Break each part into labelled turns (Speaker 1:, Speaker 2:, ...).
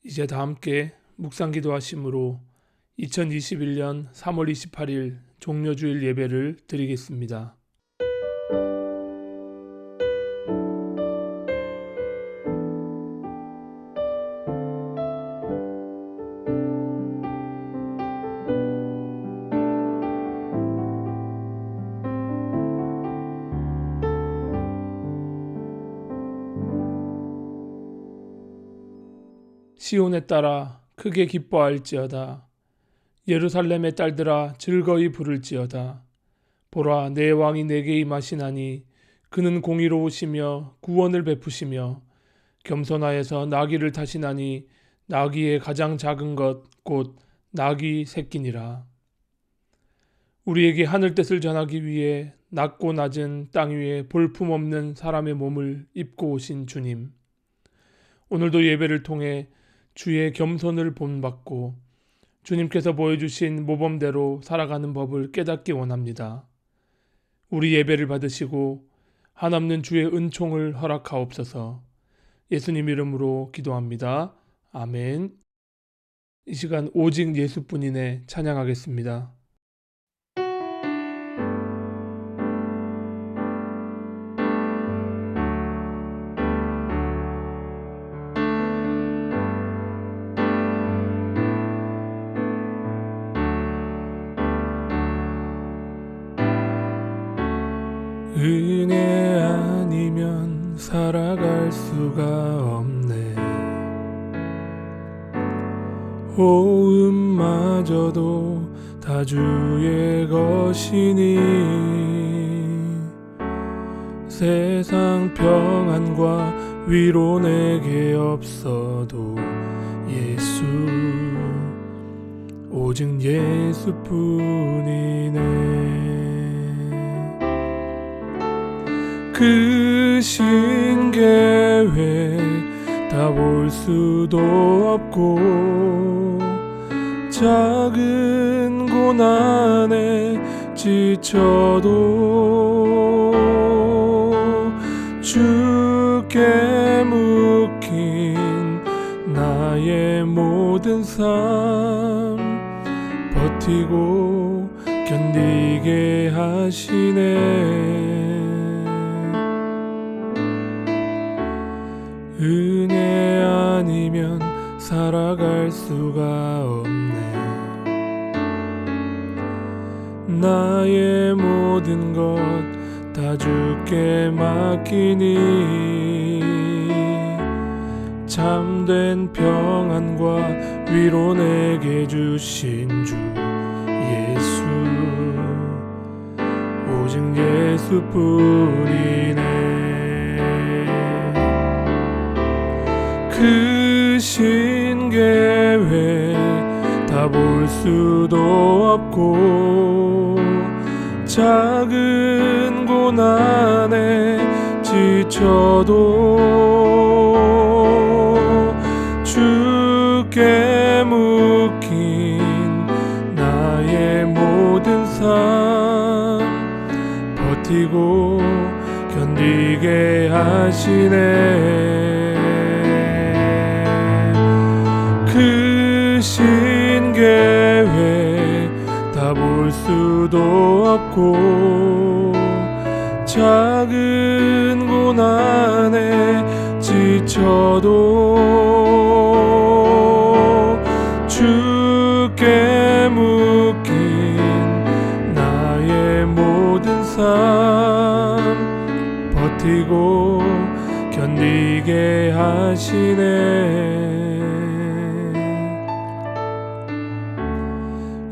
Speaker 1: 이제 다 함께 묵상 기도하심으로 2021년 3월 28일 종려주일 예배를 드리겠습니다. 시온에 따라 크게 기뻐할지어다. 예루살렘의 딸들아 즐거이 부를지어다. 보라, 내 왕이 내게 임하시나니 그는 공의로우시며 구원을 베푸시며 겸손하여서 나귀를 타시나니 나귀의 가장 작은 것 곧 나귀 새끼니라. 우리에게 하늘 뜻을 전하기 위해 낮고 낮은 땅 위에 볼품없는 사람의 몸을 입고 오신 주님, 오늘도 예배를 통해 주의 겸손을 본받고 주님께서 보여주신 모범대로 살아가는 법을 깨닫기 원합니다. 우리 예배를 받으시고 한없는 주의 은총을 허락하옵소서. 예수님 이름으로 기도합니다. 아멘. 이 시간 오직 예수뿐이네 찬양하겠습니다. 은혜 아니면 살아갈 수가 없네. 호흡마저도 다 주의 것이니 세상 평안과 위로 내게 없어도 예수, 오직 예수뿐이네. 그 신계획 다 볼 수도 없고 작은 고난에 지쳐도 주께 묶인 나의 모든 삶 버티고 견디게 하시네. 은혜 아니면 살아갈 수가 없네. 나의 모든 것 다 주께 맡기니 참된 평안과 위로 내게 주신 주 예수, 오직 예수뿐이네. 그 신계획 다 볼 수도 없고 작은 고난에 지쳐도 주께 묶인 나의 모든 삶 버티고 견디게 하시네. 그 신계획 다 볼 수도 없고 작은 고난에 지쳐도 주께 묶인 나의 모든 삶 버티고 견디게 하시네.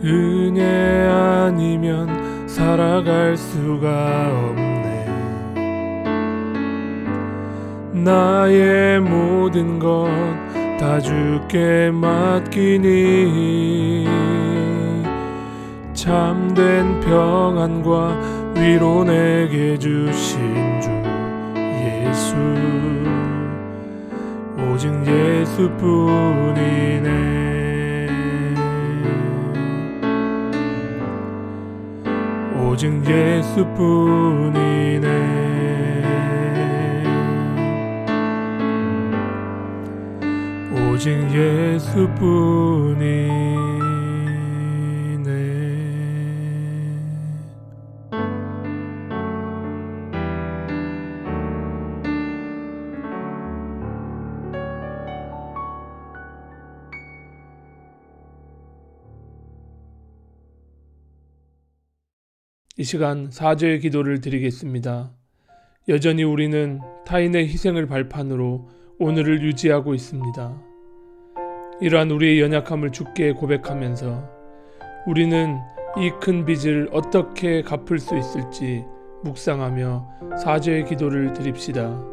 Speaker 1: 은혜 아니면 살아갈 수가 없네. 나의 모든 것 다 주께 맡기니 참된 평안과 위로 내게 주신 주 예수, 오직 예수뿐이네. 오직 예수뿐이네. 오직 예수뿐이네. 이 시간 사죄의 기도를 드리겠습니다. 여전히 우리는 타인의 희생을 발판으로 오늘을 유지하고 있습니다. 이러한 우리의 연약함을 주께 고백하면서 우리는 이 큰 빚을 어떻게 갚을 수 있을지 묵상하며 사죄의 기도를 드립시다.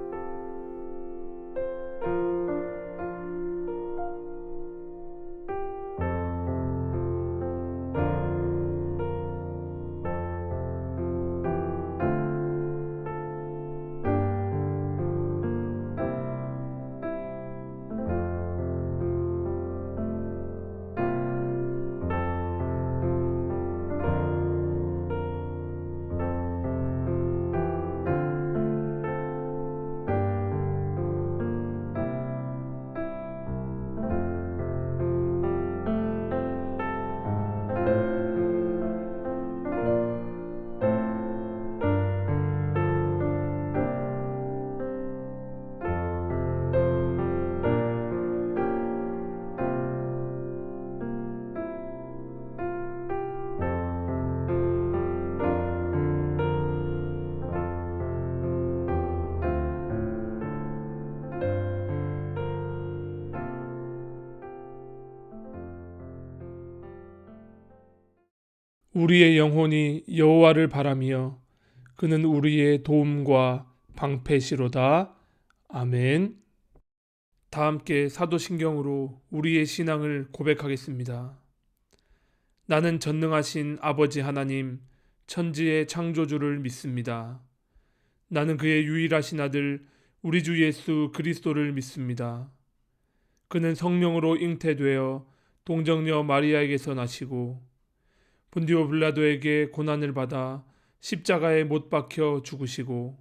Speaker 1: 우리의 영혼이 여호와를 바라며 그는 우리의 도움과 방패시로다. 아멘. 다 함께 사도신경으로 우리의 신앙을 고백하겠습니다. 나는 전능하신 아버지 하나님, 천지의 창조주를 믿습니다. 나는 그의 유일하신 아들 우리 주 예수 그리스도를 믿습니다. 그는 성령으로 잉태되어 동정녀 마리아에게서 나시고 본디오 빌라도에게 고난을 받아 십자가에 못 박혀 죽으시고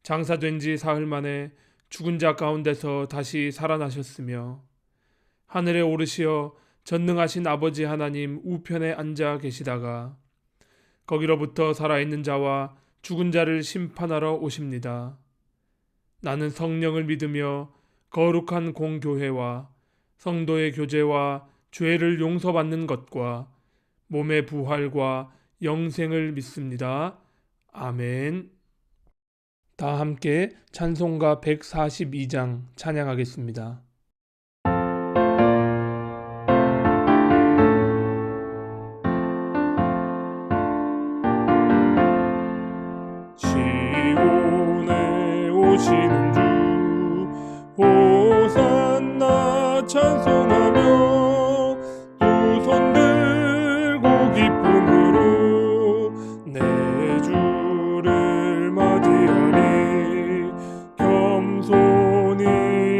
Speaker 1: 장사된 지 사흘 만에 죽은 자 가운데서 다시 살아나셨으며 하늘에 오르시어 전능하신 아버지 하나님 우편에 앉아 계시다가 거기로부터 살아있는 자와 죽은 자를 심판하러 오십니다. 나는 성령을 믿으며 거룩한 공교회와 성도의 교제와 죄를 용서받는 것과 몸의 부활과 영생을 믿습니다. 아멘. 다 함께 찬송가 142장 찬양하겠습니다. 시온에 오시는 주 호산나 찬송하며 내 주를 맞이하리 겸손히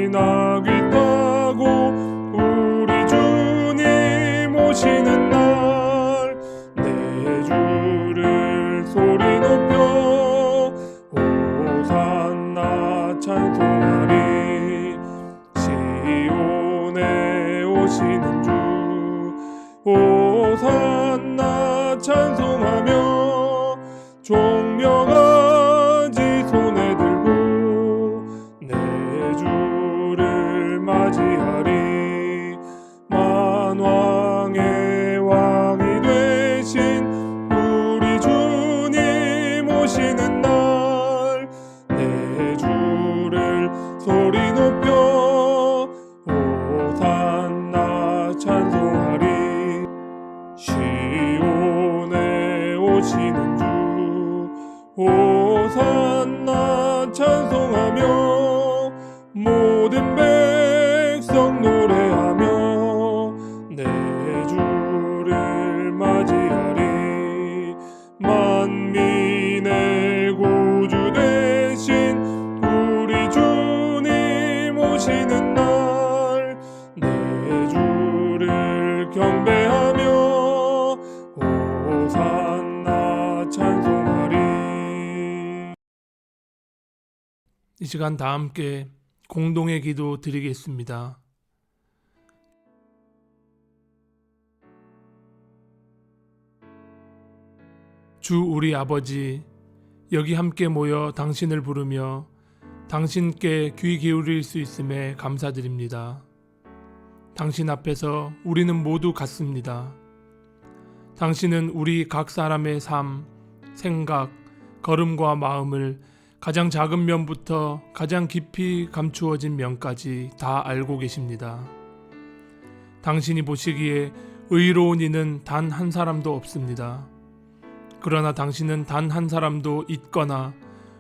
Speaker 1: 나귀 타고 우리 주님 오시는 날 내 주를 소리 높여 호산나 찬송하리 시온에 오시는 주 호산나 찬송하며 종려가지 손에 들고 내 주를 맞이하리 만왕의 왕이 되신 우리 주님 오시는 날 내 주를 소리 높여 호산나 찬송하리 시온에 오시는 주 호산나 찬송하며 모든 백성 노래하며 내 주를 맞이하리 만민의 구주 되신 우리 주님 오시는 날 내 주를 경배하며 호산나 찬송하리. 이 시간 다 함께 공동의 기도 드리겠습니다. 주 우리 아버지, 여기 함께 모여 당신을 부르며 당신께 귀 기울일 수 있음에 감사드립니다. 당신 앞에서 우리는 모두 같습니다. 당신은 우리 각 사람의 삶, 생각, 걸음과 마음을 가장 작은 면부터 가장 깊이 감추어진 면까지 다 알고 계십니다. 당신이 보시기에 의로운 이는 단 한 사람도 없습니다. 그러나 당신은 단 한 사람도 잊거나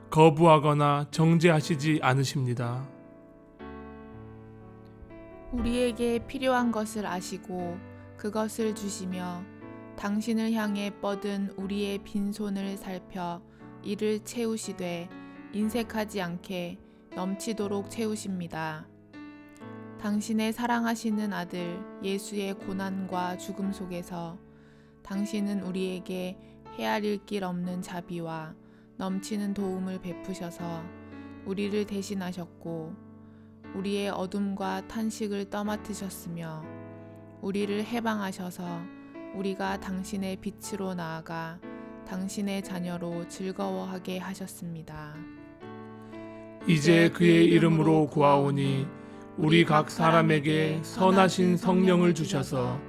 Speaker 1: 거부하거나 정죄하시지 않으십니다.
Speaker 2: 우리에게 필요한 것을 아시고 그것을 주시며 당신을 향해 뻗은 우리의 빈손을 살펴 이를 채우시되 인색하지 않게 넘치도록 채우십니다. 당신의 사랑하시는 아들 예수의 고난과 죽음 속에서 당신은 우리에게 헤아릴 길 없는 자비와 넘치는 도움을 베푸셔서 우리를 대신하셨고 우리의 어둠과 탄식을 떠맡으셨으며 우리를 해방하셔서 우리가 당신의 빛으로 나아가 당신의 자녀로 즐거워하게 하셨습니다.
Speaker 1: 이제 그의 이름으로 구하오니 우리 각 사람에게 선하신 성령을 주셔서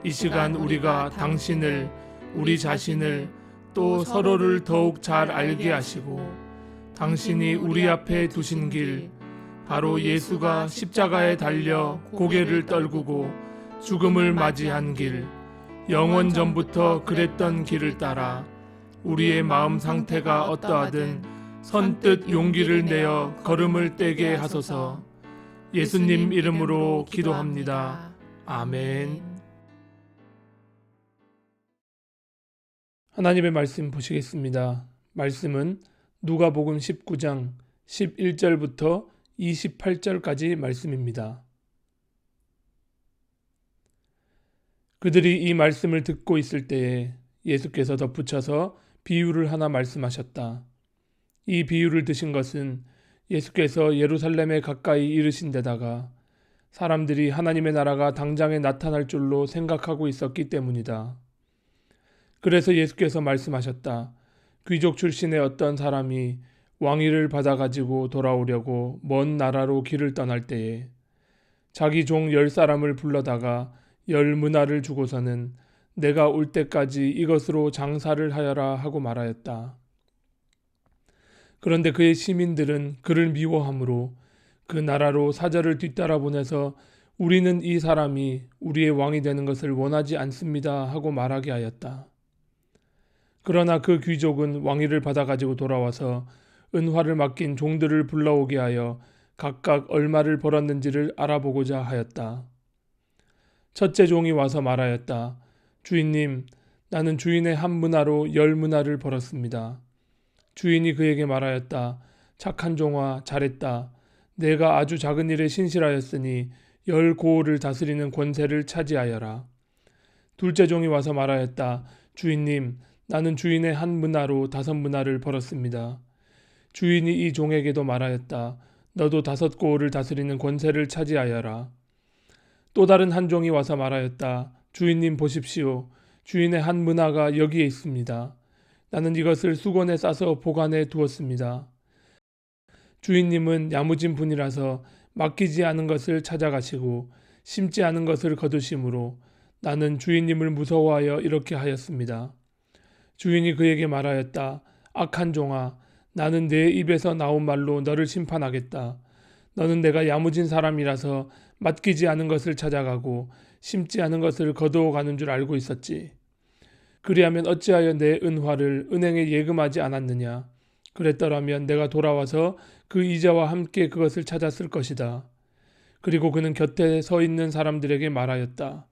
Speaker 1: 이 시간 우리가 당신을, 우리 자신을 또 서로를 더욱 잘 알게 하시고 당신이 우리 앞에 두신 길, 바로 예수가 십자가에 달려 고개를 떨구고 죽음을 맞이한 길, 영원 전부터 그랬던 길을 따라 우리의 마음 상태가 어떠하든 선뜻 용기를 내어 걸음을 떼게 하소서. 예수님 이름으로 기도합니다. 아멘. 하나님의 말씀 보시겠습니다. 말씀은 누가복음 19장 11절부터 28절까지 말씀입니다. 그들이 이 말씀을 듣고 있을 때에 예수께서 덧붙여서 비유를 하나 말씀하셨다. 이 비유를 드신 것은 예수께서 예루살렘에 가까이 이르신 데다가 사람들이 하나님의 나라가 당장에 나타날 줄로 생각하고 있었기 때문이다. 그래서 예수께서 말씀하셨다. 귀족 출신의 어떤 사람이 왕위를 받아가지고 돌아오려고 먼 나라로 길을 떠날 때에 자기 종 10사람을 불러다가 10문화를 주고서는 내가 올 때까지 이것으로 장사를 하여라 하고 말하였다. 그런데 그의 시민들은 그를 미워하므로 그 나라로 사절을 뒤따라 보내서 우리는 이 사람이 우리의 왕이 되는 것을 원하지 않습니다 하고 말하게 하였다. 그러나 그 귀족은 왕위를 받아가지고 돌아와서 은화를 맡긴 종들을 불러오게 하여 각각 얼마를 벌었는지를 알아보고자 하였다. 첫째 종이 와서 말하였다. 주인님, 나는 주인의 한 문화로 10문화를 벌었습니다. 주인이 그에게 말하였다. 착한 종아, 잘했다. 내가 아주 작은 일에 신실하였으니 10고을을 다스리는 권세를 차지하여라. 둘째 종이 와서 말하였다. 주인님, 나는 주인의 한 문화로 5문화를 벌었습니다. 주인이 이 종에게도 말하였다. 너도 5고을을 다스리는 권세를 차지하여라. 또 다른 한 종이 와서 말하였다. 주인님 보십시오. 주인의 한 문화가 여기에 있습니다. 나는 이것을 수건에 싸서 보관해 두었습니다. 주인님은 야무진 분이라서 맡기지 않은 것을 찾아가시고 심지 않은 것을 거두심으로 나는 주인님을 무서워하여 이렇게 하였습니다. 주인이 그에게 말하였다. 악한 종아, 나는 내 입에서 나온 말로 너를 심판하겠다. 너는 내가 야무진 사람이라서 맡기지 않은 것을 찾아가고 심지 않은 것을 거두어 가는 줄 알고 있었지. 그리하면 어찌하여 내 은화를 은행에 예금하지 않았느냐? 그랬더라면 내가 돌아와서 그 이자와 함께 그것을 찾았을 것이다. 그리고 그는 곁에 서 있는 사람들에게 말하였다.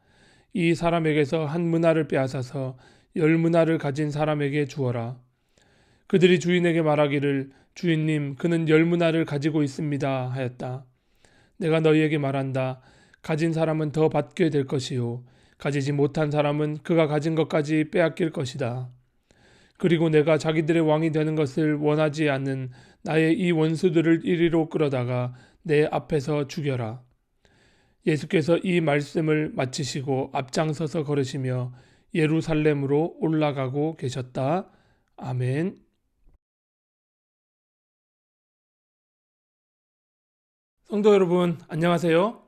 Speaker 1: 이 사람에게서 한 문화를 빼앗아서 10문화를 가진 사람에게 주어라. 그들이 주인에게 말하기를 주인님, 그는 10문화를 가지고 있습니다 하였다. 내가 너희에게 말한다. 가진 사람은 더 받게 될 것이요 가지지 못한 사람은 그가 가진 것까지 빼앗길 것이다. 그리고 내가 자기들의 왕이 되는 것을 원하지 않는 나의 이 원수들을 이리로 끌어다가 내 앞에서 죽여라. 예수께서 이 말씀을 마치시고 앞장서서 걸으시며 예루살렘으로 올라가고 계셨다. 아멘. 성도 여러분, 안녕하세요.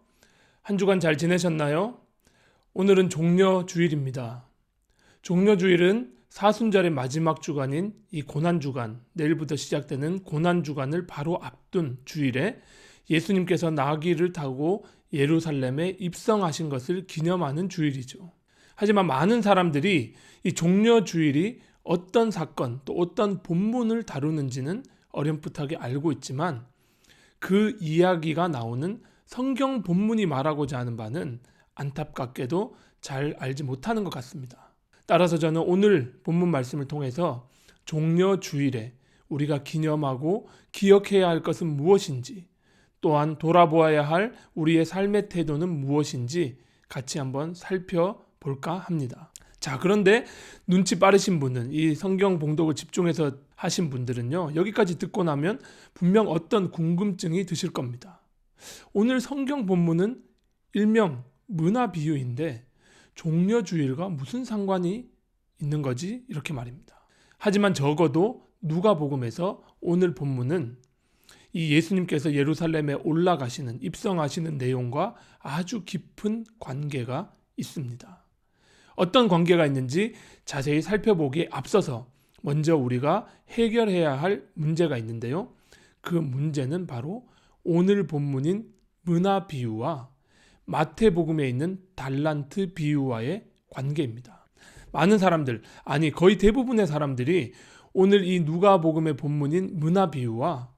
Speaker 1: 한 주간 잘 지내셨나요? 오늘은 종려주일입니다. 종려주일은 사순절의 마지막 주간인 이 고난주간, 내일부터 시작되는 고난주간을 바로 앞둔 주일에 예수님께서 나귀를 타고 예루살렘에 입성하신 것을 기념하는 주일이죠. 하지만 많은 사람들이 이 종려주일이 어떤 사건 또 어떤 본문을 다루는지는 어렴풋하게 알고 있지만 그 이야기가 나오는 성경 본문이 말하고자 하는 바는 안타깝게도 잘 알지 못하는 것 같습니다. 따라서 저는 오늘 본문 말씀을 통해서 종려주일에 우리가 기념하고 기억해야 할 것은 무엇인지, 또한 돌아보아야 할 우리의 삶의 태도는 무엇인지 같이 한번 살펴볼까 합니다. 자, 그런데 눈치 빠르신 분은, 이 성경 봉독을 집중해서 하신 분들은요, 여기까지 듣고 나면 분명 어떤 궁금증이 드실 겁니다. 오늘 성경 본문은 일명 문화 비유인데 종려주일과 무슨 상관이 있는 거지? 이렇게 말입니다. 하지만 적어도 누가복음에서 오늘 본문은 이 예수님께서 예루살렘에 올라가시는, 입성하시는 내용과 아주 깊은 관계가 있습니다. 어떤 관계가 있는지 자세히 살펴보기에 앞서서 먼저 우리가 해결해야 할 문제가 있는데요. 그 문제는 바로 오늘 본문인 문화 비유와 마태복음에 있는 달란트 비유와의 관계입니다. 많은 사람들, 아니 거의 대부분의 사람들이 오늘 이 누가복음의 본문인 문화 비유와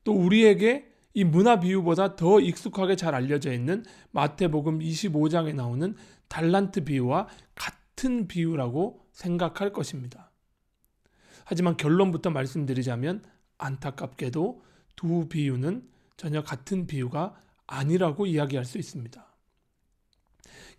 Speaker 1: 또 우리에게 이 문화 비유보다 더 익숙하게 잘 알려져 있는 마태복음 25장에 나오는 달란트 비유와 같은 비유라고 생각할 것입니다. 하지만 결론부터 말씀드리자면 안타깝게도 두 비유는 전혀 같은 비유가 아니라고 이야기할 수 있습니다.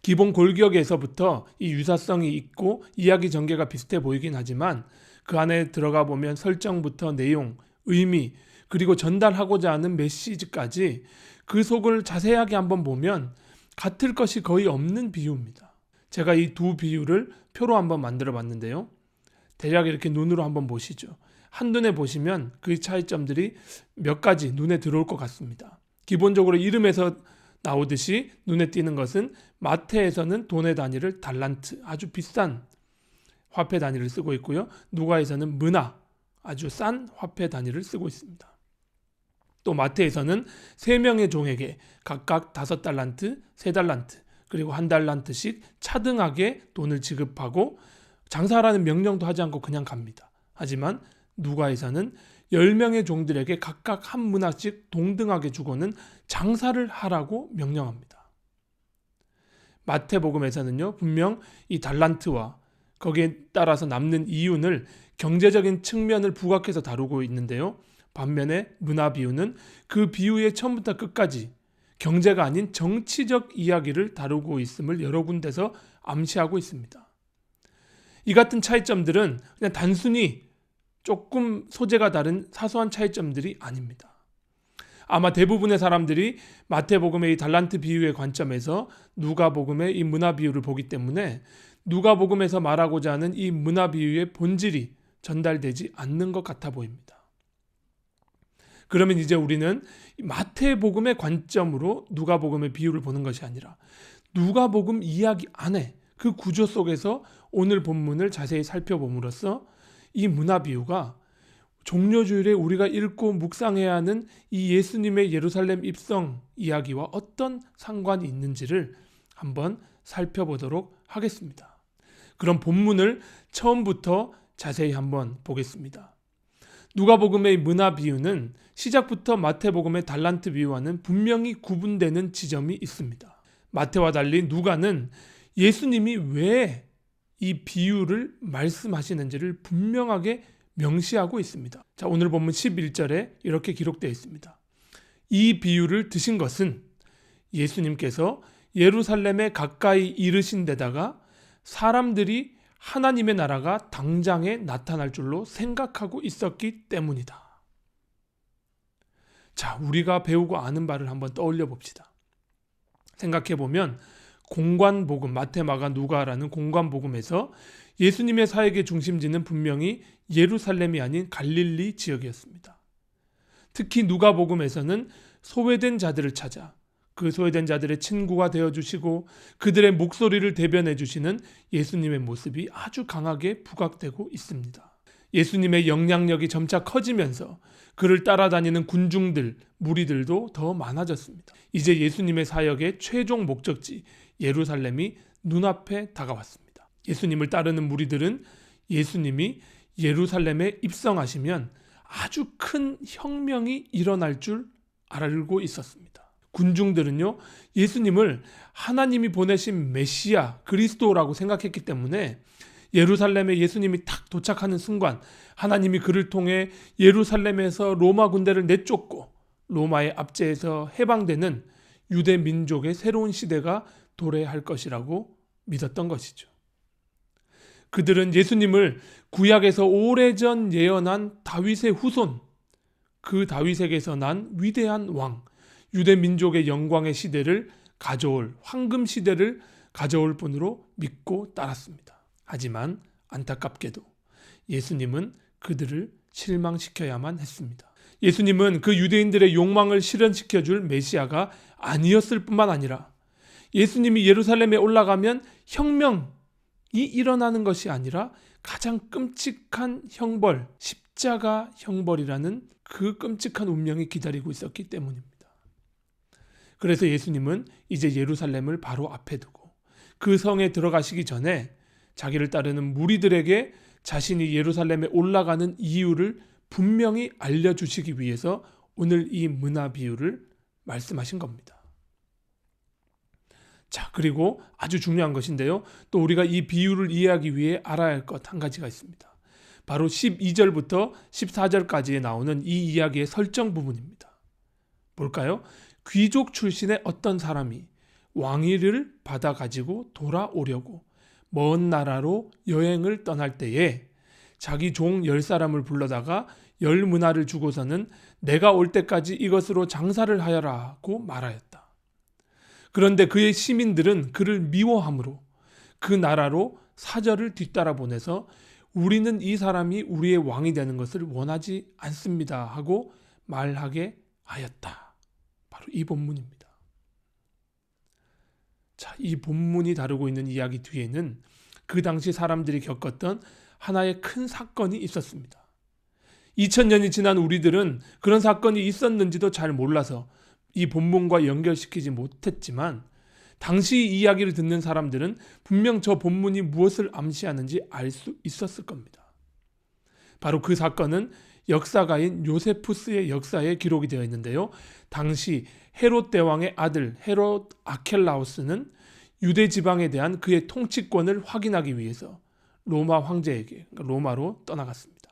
Speaker 1: 기본 골격에서부터 이 유사성이 있고 이야기 전개가 비슷해 보이긴 하지만 그 안에 들어가 보면 설정부터 내용, 의미, 그리고 전달하고자 하는 메시지까지 그 속을 자세하게 한번 보면 같을 것이 거의 없는 비유입니다. 제가 이 두 비유를 표로 한번 만들어 봤는데요. 대략 이렇게 눈으로 한번 보시죠. 한눈에 보시면 그 차이점들이 몇 가지 눈에 들어올 것 같습니다. 기본적으로 이름에서 나오듯이 눈에 띄는 것은 마태에서는 돈의 단위를 달란트, 아주 비싼 화폐 단위를 쓰고 있고요. 누가에서는 문화, 아주 싼 화폐 단위를 쓰고 있습니다. 또 마태에서는 3명의 종에게 각각 5달란트, 3달란트, 그리고 1달란트씩 차등하게 돈을 지급하고 장사하라는 명령도 하지 않고 그냥 갑니다. 하지만 누가에서는 10명의 종들에게 각각 한 문화씩 동등하게 주고는 장사를 하라고 명령합니다. 마태복음에서는요, 분명 이 달란트와 거기에 따라서 남는 이윤을 경제적인 측면을 부각해서 다루고 있는데요. 반면에 문화 비유는 그 비유의 처음부터 끝까지 경제가 아닌 정치적 이야기를 다루고 있음을 여러 군데서 암시하고 있습니다. 이 같은 차이점들은 그냥 단순히 조금 소재가 다른 사소한 차이점들이 아닙니다. 아마 대부분의 사람들이 마태복음의 이 달란트 비유의 관점에서 누가복음의 이 문화 비유를 보기 때문에 누가복음에서 말하고자 하는 이 문화 비유의 본질이 전달되지 않는 것 같아 보입니다. 그러면 이제 우리는 마태복음의 관점으로 누가복음의 비유를 보는 것이 아니라 누가복음 이야기 안에 그 구조 속에서 오늘 본문을 자세히 살펴봄으로써 이 문화 비유가 종려주일에 우리가 읽고 묵상해야 하는 이 예수님의 예루살렘 입성 이야기와 어떤 상관이 있는지를 한번 살펴보도록 하겠습니다. 그럼 본문을 처음부터 자세히 한번 보겠습니다. 누가복음의 문화 비유는 시작부터 마태복음의 달란트 비유와는 분명히 구분되는 지점이 있습니다. 마태와 달리 누가는 예수님이 왜 이 비유를 말씀하시는지를 분명하게 명시하고 있습니다. 자, 오늘 본문 11절에 이렇게 기록되어 있습니다. 이 비유를 드신 것은 예수님께서 예루살렘에 가까이 이르신 데다가 사람들이 하나님의 나라가 당장에 나타날 줄로 생각하고 있었기 때문이다. 자, 우리가 배우고 아는 바를 한번 떠올려 봅시다. 생각해 보면 공관복음, 마태, 마가, 누가라는 공관복음에서 예수님의 사역의 중심지는 분명히 예루살렘이 아닌 갈릴리 지역이었습니다. 특히 누가복음에서는 소외된 자들을 찾아 그 소외된 자들의 친구가 되어주시고 그들의 목소리를 대변해 주시는 예수님의 모습이 아주 강하게 부각되고 있습니다. 예수님의 영향력이 점차 커지면서 그를 따라다니는 군중들, 무리들도 더 많아졌습니다. 이제 예수님의 사역의 최종 목적지 예루살렘이 눈앞에 다가왔습니다. 예수님을 따르는 무리들은 예수님이 예루살렘에 입성하시면 아주 큰 혁명이 일어날 줄 알고 있었습니다. 군중들은요, 예수님을 하나님이 보내신 메시아, 그리스도라고 생각했기 때문에 예루살렘에 예수님이 탁 도착하는 순간 하나님이 그를 통해 예루살렘에서 로마 군대를 내쫓고 로마의 압제에서 해방되는 유대 민족의 새로운 시대가 도래할 것이라고 믿었던 것이죠. 그들은 예수님을 구약에서 오래전 예언한 다윗의 후손, 그 다윗에게서 난 위대한 왕, 유대 민족의 영광의 시대를 가져올, 황금 시대를 가져올 분으로 믿고 따랐습니다. 하지만 안타깝게도 예수님은 그들을 실망시켜야만 했습니다. 예수님은 그 유대인들의 욕망을 실현시켜줄 메시아가 아니었을 뿐만 아니라 예수님이 예루살렘에 올라가면 혁명이 일어나는 것이 아니라 가장 끔찍한 형벌, 십자가 형벌이라는 그 끔찍한 운명이 기다리고 있었기 때문입니다. 그래서 예수님은 이제 예루살렘을 바로 앞에 두고 그 성에 들어가시기 전에 자기를 따르는 무리들에게 자신이 예루살렘에 올라가는 이유를 분명히 알려주시기 위해서 오늘 이 문화 비유를 말씀하신 겁니다. 자, 그리고 아주 중요한 것인데요. 또 우리가 이 비유를 이해하기 위해 알아야 할 것 한 가지가 있습니다. 바로 12절부터 14절까지에 나오는 이 이야기의 설정 부분입니다. 뭘까요? 귀족 출신의 어떤 사람이 왕위를 받아 가지고 돌아오려고 먼 나라로 여행을 떠날 때에 자기 종 10사람을 불러다가 10문화를 주고서는 내가 올 때까지 이것으로 장사를 하여라고 말하였다. 그런데 그의 시민들은 그를 미워함으로 그 나라로 사절을 뒤따라 보내서 우리는 이 사람이 우리의 왕이 되는 것을 원하지 않습니다 하고 말하게 하였다. 바로 이 본문입니다. 자, 이 본문이 다루고 있는 이야기 뒤에는 그 당시 사람들이 겪었던 하나의 큰 사건이 있었습니다. 2000년이 지난 우리들은 그런 사건이 있었는지도 잘 몰라서 이 본문과 연결시키지 못했지만 당시 이야기를 듣는 사람들은 분명 저 본문이 무엇을 암시하는지 알 수 있었을 겁니다. 바로 그 사건은 역사가인 요세푸스의 역사에 기록이 되어 있는데요. 당시 헤롯 대왕의 아들 헤롯 아켈라우스는 유대 지방에 대한 그의 통치권을 확인하기 위해서 로마 황제에게, 그러니까 로마로 떠나갔습니다.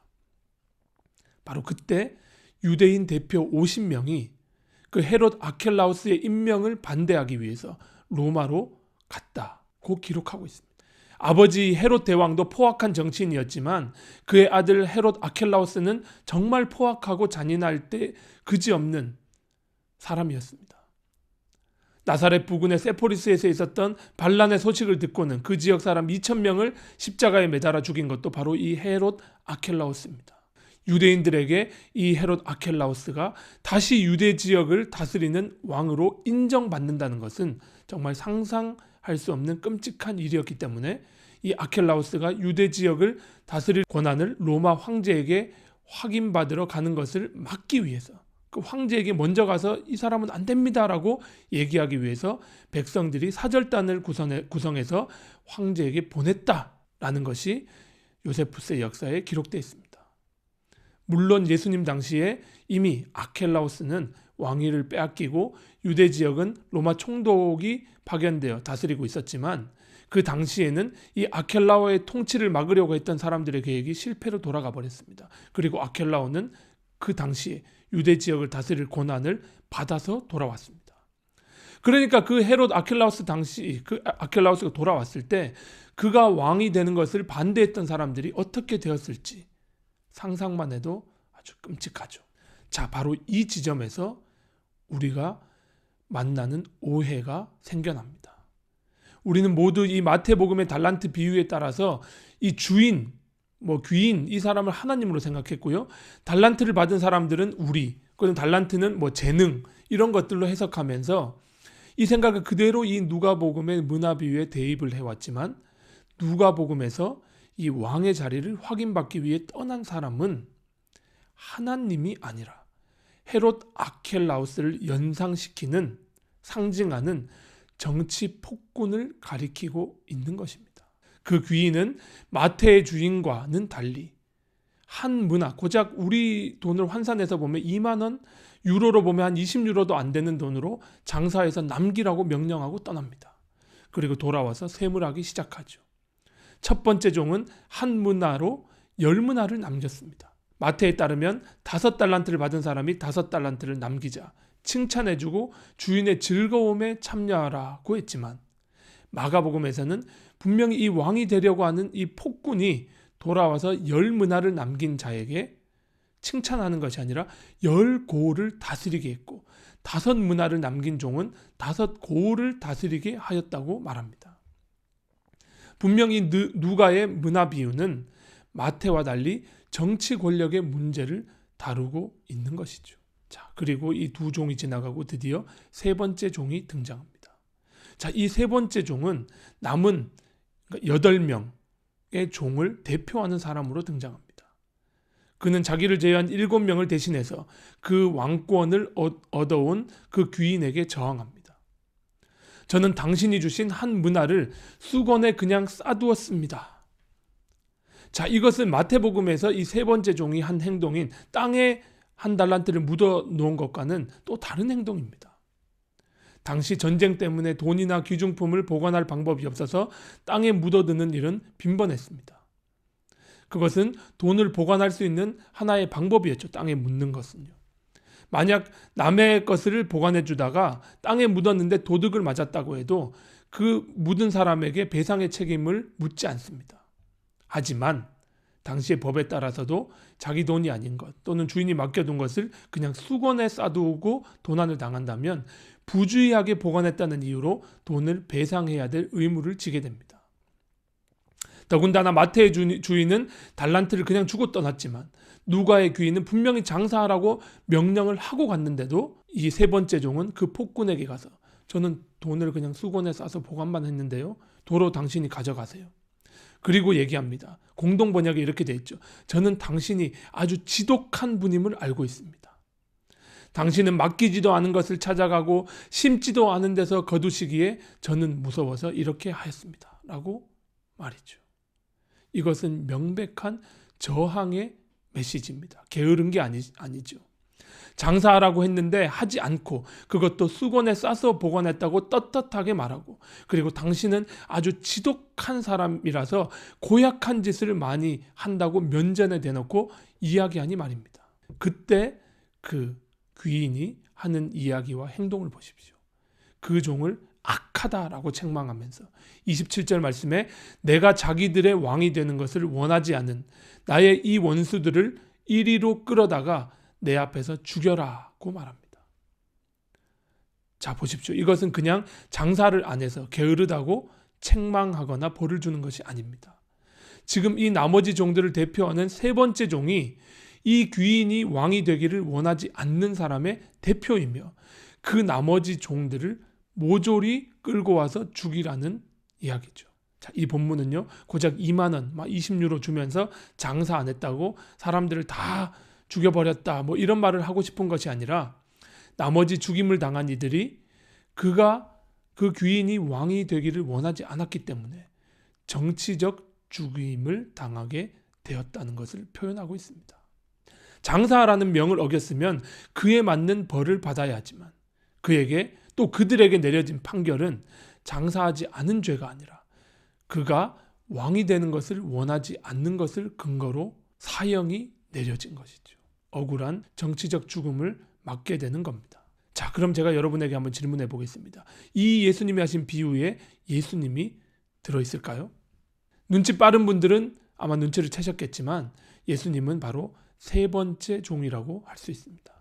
Speaker 1: 바로 그때 유대인 대표 50명이 그 헤롯 아켈라우스의 임명을 반대하기 위해서 로마로 갔다고 기록하고 있습니다. 아버지 헤롯 대왕도 포악한 정치인이었지만 그의 아들 헤롯 아켈라우스는 정말 포악하고 잔인할 때 그지없는 사람이었습니다. 나사렛 부근의 세포리스에서 있었던 반란의 소식을 듣고는 그 지역 사람 2,000명을 십자가에 매달아 죽인 것도 바로 이 헤롯 아켈라우스입니다. 유대인들에게 이 헤롯 아켈라우스가 다시 유대 지역을 다스리는 왕으로 인정받는다는 것은 정말 상상할 수 없는 끔찍한 일이었기 때문에 이 아켈라우스가 유대 지역을 다스릴 권한을 로마 황제에게 확인받으러 가는 것을 막기 위해서 그 황제에게 먼저 가서 이 사람은 안 됩니다라고 얘기하기 위해서 백성들이 사절단을 구성해서 황제에게 보냈다라는 것이 요세푸스의 역사에 기록되어 있습니다. 물론 예수님 당시에 이미 아켈라우스는 왕위를 빼앗기고 유대 지역은 로마 총독이 파견되어 다스리고 있었지만 그 당시에는 이 아켈라오의 통치를 막으려고 했던 사람들의 계획이 실패로 돌아가 버렸습니다. 그리고 아켈라오는 그 당시에 유대 지역을 다스릴 권한을 받아서 돌아왔습니다. 그러니까 그 헤롯 아켈라우스 당시 그 아켈라우스가 돌아왔을 때 그가 왕이 되는 것을 반대했던 사람들이 어떻게 되었을지 상상만 해도 아주 끔찍하죠. 자, 바로 이 지점에서 우리가 만나는 오해가 생겨납니다. 우리는 모두 이 마태복음의 달란트 비유에 따라서 이 주인, 귀인 이 사람을 하나님으로 생각했고요. 달란트를 받은 사람들은 우리, 그리고 달란트는 재능 이런 것들로 해석하면서 이 생각을 그대로 이 누가복음의 문화 비유에 대입을 해왔지만 누가복음에서 이 왕의 자리를 확인받기 위해 떠난 사람은 하나님이 아니라 헤롯 아켈라우스를 연상시키는 상징하는 정치 폭군을 가리키고 있는 것입니다. 그 귀인은 마태의 주인과는 달리 한 문화, 고작 우리 돈을 환산해서 보면 2만 원, 유로로 보면 한 20유로도 안 되는 돈으로 장사해서 남기라고 명령하고 떠납니다. 그리고 돌아와서 세물하기 시작하죠. 첫 번째 종은 한 문화로 10문화를 남겼습니다. 마태에 따르면 5달란트를 받은 사람이 5달란트를 남기자 칭찬해주고 주인의 즐거움에 참여하라고 했지만 마가복음에서는 분명히 이 왕이 되려고 하는 이 폭군이 돌아와서 10문화를 남긴 자에게 칭찬하는 것이 아니라 10고을을 다스리게 했고 5문화를 남긴 종은 5고을을 다스리게 하였다고 말합니다. 분명히 누가의 문화 비유는 마태와 달리 정치 권력의 문제를 다루고 있는 것이죠. 자, 그리고 이 두 종이 지나가고 드디어 세 번째 종이 등장합니다. 자, 이 세 번째 종은 남은 8명의 종을 대표하는 사람으로 등장합니다. 그는 자기를 제외한 7명을 대신해서 그 왕권을 얻어온 그 귀인에게 저항합니다. 저는 당신이 주신 한 문화를 수건에 그냥 싸두었습니다. 자, 이것은 마태복음에서 이 세 번째 종이 한 행동인 땅에 한 달란트를 묻어 놓은 것과는 또 다른 행동입니다. 당시 전쟁 때문에 돈이나 귀중품을 보관할 방법이 없어서 땅에 묻어두는 일은 빈번했습니다. 그것은 돈을 보관할 수 있는 하나의 방법이었죠. 땅에 묻는 것은요. 만약 남의 것을 보관해 주다가 땅에 묻었는데 도둑을 맞았다고 해도 그 묻은 사람에게 배상의 책임을 묻지 않습니다. 하지만 당시의 법에 따라서도 자기 돈이 아닌 것 또는 주인이 맡겨둔 것을 그냥 수건에 싸두고 도난을 당한다면 부주의하게 보관했다는 이유로 돈을 배상해야 될 의무를 지게 됩니다. 더군다나 마태의 주인은 달란트를 그냥 주고 떠났지만 누가의 귀인은 분명히 장사하라고 명령을 하고 갔는데도 이 세 번째 종은 그 폭군에게 가서 저는 돈을 그냥 수건에 싸서 보관만 했는데요. 도로 당신이 가져가세요. 그리고 얘기합니다. 공동 번역에 이렇게 돼 있죠. 저는 당신이 아주 지독한 분임을 알고 있습니다. 당신은 맡기지도 않은 것을 찾아가고 심지도 않은 데서 거두시기에 저는 무서워서 이렇게 하였습니다. 라고 말이죠. 이것은 명백한 저항의 메시지입니다. 게으른 게 아니죠. 장사하라고 했는데 하지 않고 그것도 수건에 싸서 보관했다고 떳떳하게 말하고 그리고 당신은 아주 지독한 사람이라서 고약한 짓을 많이 한다고 면전에 대놓고 이야기하니 말입니다. 그때 그 귀인이 하는 이야기와 행동을 보십시오. 그 종을 악하다라고 책망하면서 27절 말씀에 내가 자기들의 왕이 되는 것을 원하지 않은 나의 이 원수들을 이리로 끌어다가 내 앞에서 죽여라고 말합니다. 자, 보십시오. 이것은 그냥 장사를 안 해서 게으르다고 책망하거나 벌을 주는 것이 아닙니다. 지금 이 나머지 종들을 대표하는 세 번째 종이 이 귀인이 왕이 되기를 원하지 않는 사람의 대표이며 그 나머지 종들을 모조리 끌고 와서 죽이라는 이야기죠. 자, 이 본문은요, 고작 2만 원, 20유로 주면서 장사 안 했다고 사람들을 다 죽여버렸다, 이런 말을 하고 싶은 것이 아니라 나머지 죽임을 당한 이들이 그 귀인이 왕이 되기를 원하지 않았기 때문에 정치적 죽임을 당하게 되었다는 것을 표현하고 있습니다. 장사라는 명을 어겼으면 그에 맞는 벌을 받아야 하지만 그에게 또 그들에게 내려진 판결은 장사하지 않은 죄가 아니라 그가 왕이 되는 것을 원하지 않는 것을 근거로 사형이 내려진 것이죠. 억울한 정치적 죽음을 맞게 되는 겁니다. 자, 그럼 제가 여러분에게 한번 질문해 보겠습니다. 이 예수님이 하신 비유에 예수님이 들어있을까요? 눈치 빠른 분들은 아마 눈치를 채셨겠지만 예수님은 바로 세 번째 종이라고 할 수 있습니다.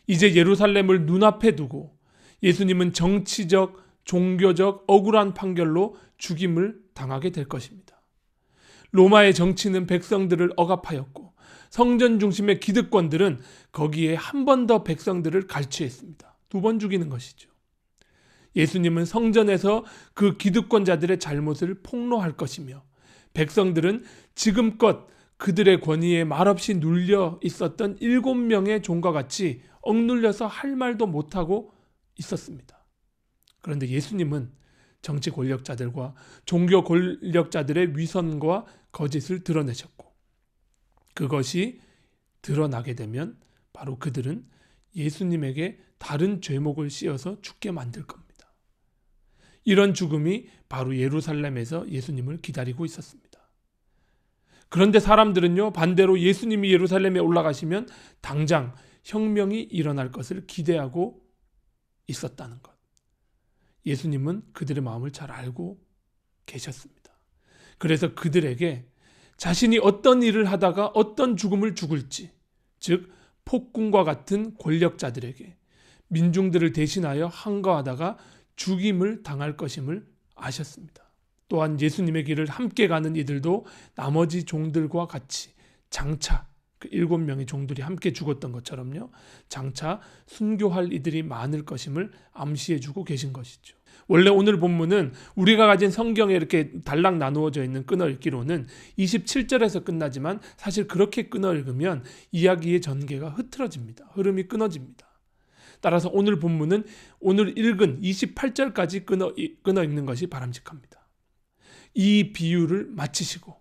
Speaker 1: 이제 예루살렘을 눈앞에 두고 예수님은 정치적 종교적 억울한 판결로 죽임을 당하게 될 것입니다. 로마의 정치는 백성들을 억압하였고 성전 중심의 기득권들은 거기에 한 번 더 백성들을 갈취했습니다. 2번 죽이는 것이죠. 예수님은 성전에서 그 기득권자들의 잘못을 폭로할 것이며 백성들은 지금껏 그들의 권위에 말없이 눌려 있었던 7명의 종과 같이 억눌려서 할 말도 못하고 있었습니다. 그런데 예수님은 정치 권력자들과 종교 권력자들의 위선과 거짓을 드러내셨고 그것이 드러나게 되면 바로 그들은 예수님에게 다른 죄목을 씌워서 죽게 만들 겁니다. 이런 죽음이 바로 예루살렘에서 예수님을 기다리고 있었습니다. 그런데 사람들은요, 반대로 예수님이 예루살렘에 올라가시면 당장 혁명이 일어날 것을 기대하고 있었다는 것. 예수님은 그들의 마음을 잘 알고 계셨습니다. 그래서 그들에게 자신이 어떤 일을 하다가 어떤 죽음을 죽을지, 즉 폭군과 같은 권력자들에게 민중들을 대신하여 항거하다가 죽임을 당할 것임을 아셨습니다. 또한 예수님의 길을 함께 가는 이들도 나머지 종들과 같이 장차 그 7명의 종들이 함께 죽었던 것처럼요, 장차 순교할 이들이 많을 것임을 암시해주고 계신 것이죠. 원래 오늘 본문은 우리가 가진 성경에 이렇게 단락 나누어져 있는 끊어 읽기로는 27절에서 끝나지만 사실 그렇게 끊어 읽으면 이야기의 전개가 흐트러집니다. 흐름이 끊어집니다. 따라서 오늘 본문은 오늘 읽은 28절까지 끊어 읽는 것이 바람직합니다. 이 비유를 마치시고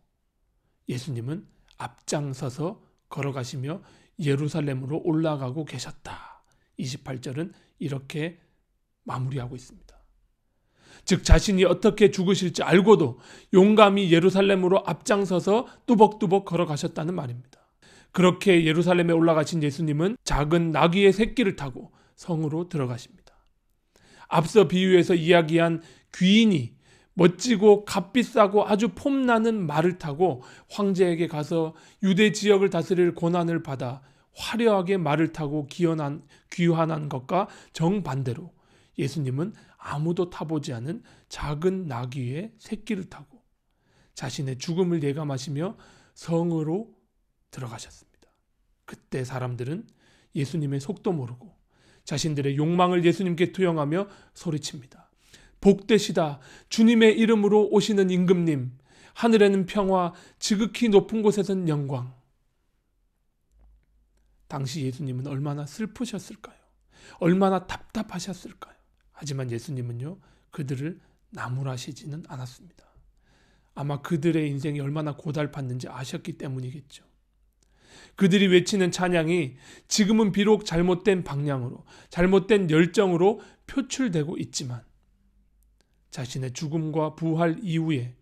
Speaker 1: 예수님은 앞장서서 걸어가시며 예루살렘으로 올라가고 계셨다. 28절은 이렇게 마무리하고 있습니다. 즉 자신이 어떻게 죽으실지 알고도 용감히 예루살렘으로 앞장서서 뚜벅뚜벅 걸어가셨다는 말입니다. 그렇게 예루살렘에 올라가신 예수님은 작은 나귀의 새끼를 타고 성으로 들어가십니다. 앞서 비유에서 이야기한 귀인이 멋지고 값비싸고 아주 폼나는 말을 타고 황제에게 가서 유대 지역을 다스릴 고난을 받아 화려하게 말을 타고 귀환한 것과 정반대로 예수님은 아무도 타보지 않은 작은 나귀의 새끼를 타고 자신의 죽음을 예감하시며 성으로 들어가셨습니다. 그때 사람들은 예수님의 속도 모르고 자신들의 욕망을 예수님께 투영하며 소리칩니다. 복되시다. 주님의 이름으로 오시는 임금님. 하늘에는 평화, 지극히 높은 곳에선 영광. 당시 예수님은 얼마나 슬프셨을까요? 얼마나 답답하셨을까요? 하지만 예수님은요, 그들을 나무라시지는 않았습니다. 아마 그들의 인생이 얼마나 고달팠는지 아셨기 때문이겠죠. 그들이 외치는 찬양이 지금은 비록 잘못된 방향으로, 잘못된 열정으로 표출되고 있지만 자신의 죽음과 부활 이후에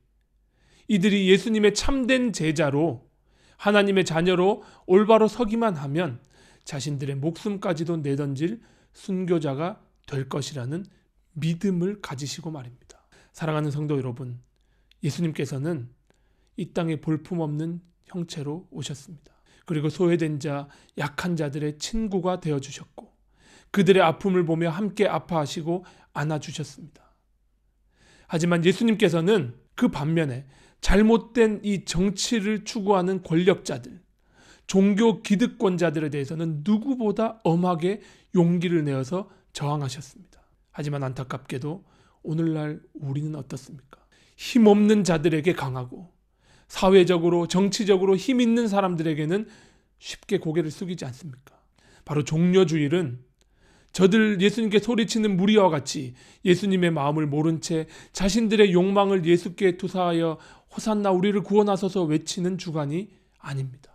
Speaker 1: 이들이 예수님의 참된 제자로 하나님의 자녀로 올바로 서기만 하면 자신들의 목숨까지도 내던질 순교자가 될 것이라는 믿음을 가지시고 말입니다. 사랑하는 성도 여러분, 예수님께서는 이 땅에 볼품없는 형체로 오셨습니다. 그리고 소외된 자, 약한 자들의 친구가 되어주셨고 그들의 아픔을 보며 함께 아파하시고 안아주셨습니다. 하지만 예수님께서는 그 반면에 잘못된 이 정치를 추구하는 권력자들, 종교 기득권자들에 대해서는 누구보다 엄하게 용기를 내어서 저항하셨습니다. 하지만 안타깝게도 오늘날 우리는 어떻습니까? 힘없는 자들에게 강하고 사회적으로 정치적으로 힘 있는 사람들에게는 쉽게 고개를 숙이지 않습니까? 바로 종려주일은 저들 예수님께 소리치는 무리와 같이 예수님의 마음을 모른 채 자신들의 욕망을 예수께 투사하여 호산나 우리를 구원하소서 외치는 주간이 아닙니다.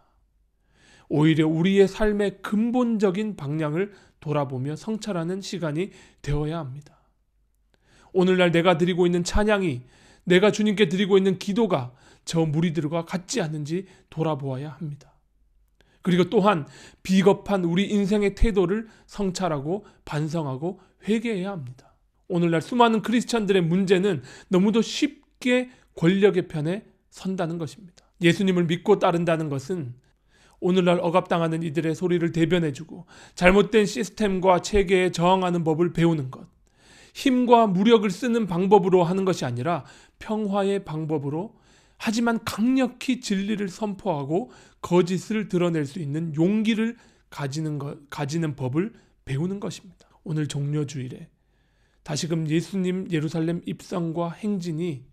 Speaker 1: 오히려 우리의 삶의 근본적인 방향을 돌아보며 성찰하는 시간이 되어야 합니다. 오늘날 내가 드리고 있는 찬양이, 내가 주님께 드리고 있는 기도가 저 무리들과 같지 않은지 돌아보아야 합니다. 그리고 또한 비겁한 우리 인생의 태도를 성찰하고 반성하고 회개해야 합니다. 오늘날 수많은 크리스찬들의 문제는 너무도 쉽게 권력의 편에 선다는 것입니다. 예수님을 믿고 따른다는 것은 오늘날 억압당하는 이들의 소리를 대변해주고 잘못된 시스템과 체계에 저항하는 법을 배우는 것, 힘과 무력을 쓰는 방법으로 하는 것이 아니라 평화의 방법으로, 하지만 강력히 진리를 선포하고 거짓을 드러낼 수 있는 용기를 가지는 법을 배우는 것입니다. 오늘 종려주일에 다시금 예수님 예루살렘 입성과 행진이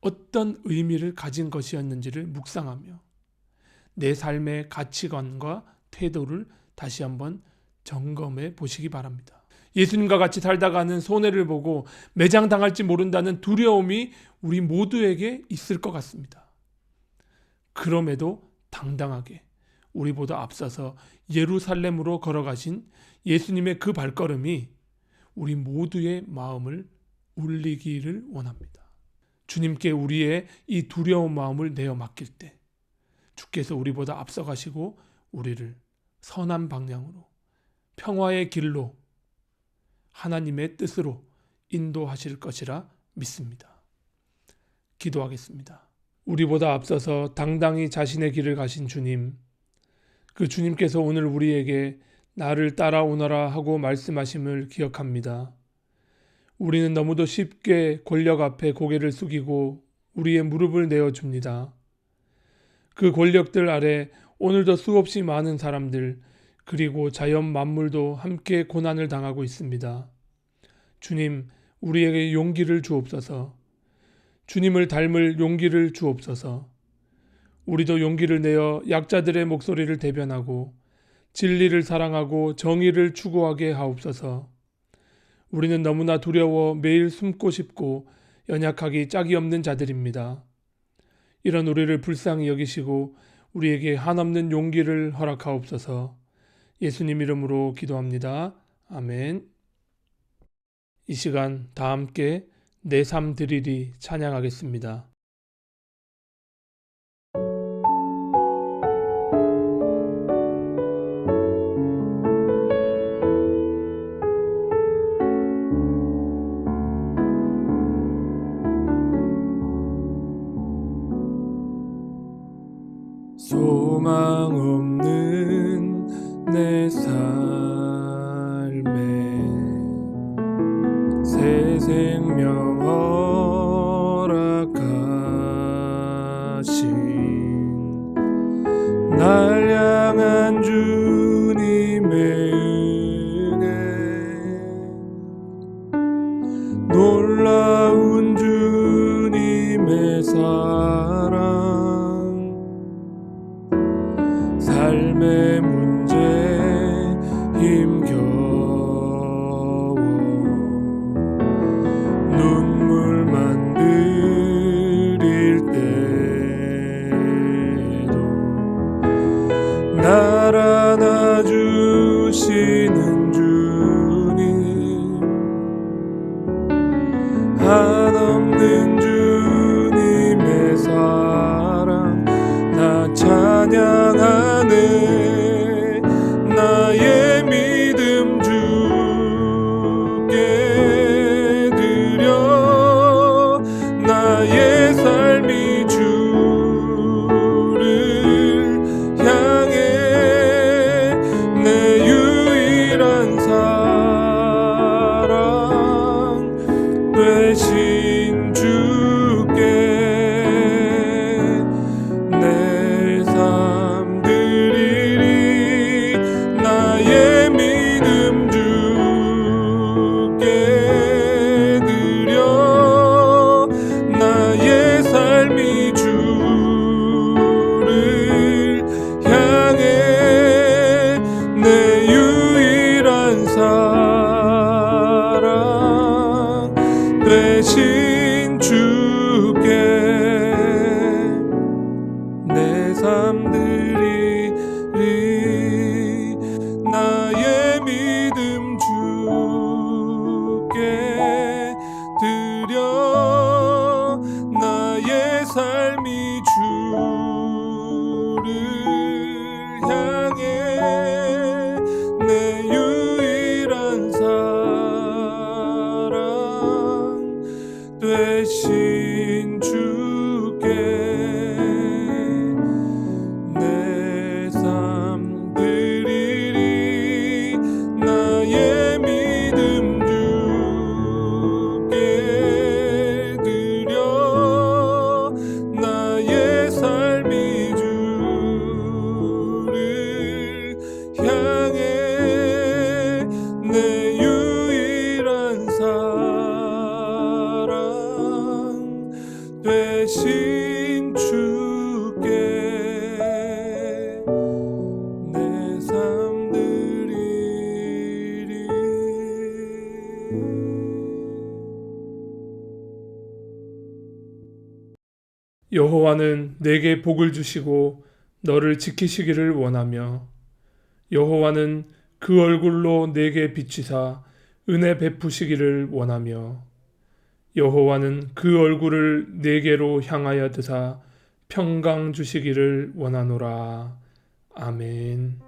Speaker 1: 어떤 의미를 가진 것이었는지를 묵상하며 내 삶의 가치관과 태도를 다시 한번 점검해 보시기 바랍니다. 예수님과 같이 살다가는 손해를 보고 매장당할지 모른다는 두려움이 우리 모두에게 있을 것 같습니다. 그럼에도 당당하게 우리보다 앞서서 예루살렘으로 걸어가신 예수님의 그 발걸음이 우리 모두의 마음을 울리기를 원합니다. 주님께 우리의 이 두려운 마음을 내어 맡길 때 주께서 우리보다 앞서가시고 우리를 선한 방향으로, 평화의 길로, 하나님의 뜻으로 인도하실 것이라 믿습니다. 기도하겠습니다. 우리보다 앞서서 당당히 자신의 길을 가신 주님, 그 주님께서 오늘 우리에게 나를 따라오너라 하고 말씀하심을 기억합니다. 우리는 너무도 쉽게 권력 앞에 고개를 숙이고 우리의 무릎을 내어줍니다. 그 권력들 아래 오늘도 수없이 많은 사람들, 그리고 자연 만물도 함께 고난을 당하고 있습니다. 주님, 우리에게 용기를 주옵소서. 주님을 닮을 용기를 주옵소서. 우리도 용기를 내어 약자들의 목소리를 대변하고 진리를 사랑하고 정의를 추구하게 하옵소서. 우리는 너무나 두려워 매일 숨고 싶고 연약하기 짝이 없는 자들입니다. 이런 우리를 불쌍히 여기시고 우리에게 한없는 용기를 허락하옵소서. 예수님 이름으로 기도합니다. 아멘. 이 시간 다 함께 내 삶 드리리 찬양하겠습니다. 소망 없는 내 삶에 새 생명 허락하신 날 향한 주님의 은혜, 놀라운 주님의 사랑, 삶의 문제 힘겨워 눈물만 흘릴 때도 날 안아주시는 주님, 한없는 주님의 사랑 나 찬양하네. 나의 믿음 주께 드려, 나의 삶이 주를 향해 내 유일한 사랑 되신 주께 되신 주께 내 삶 드리리, 나의 믿음 주께 드려, 나의 삶이 주를 향해 내 유일한 사랑 되신 주께 내 삶 드리리, 나의 믿음 되신 주께 내 삶 드리리. 여호와는 내게 복을 주시고 너를 지키시기를 원하며 여호와는 그 얼굴로 내게 비추사 은혜 베푸시기를 원하며 여호와는 그 얼굴을 내게로 향하여 드사 평강 주시기를 원하노라. 아멘.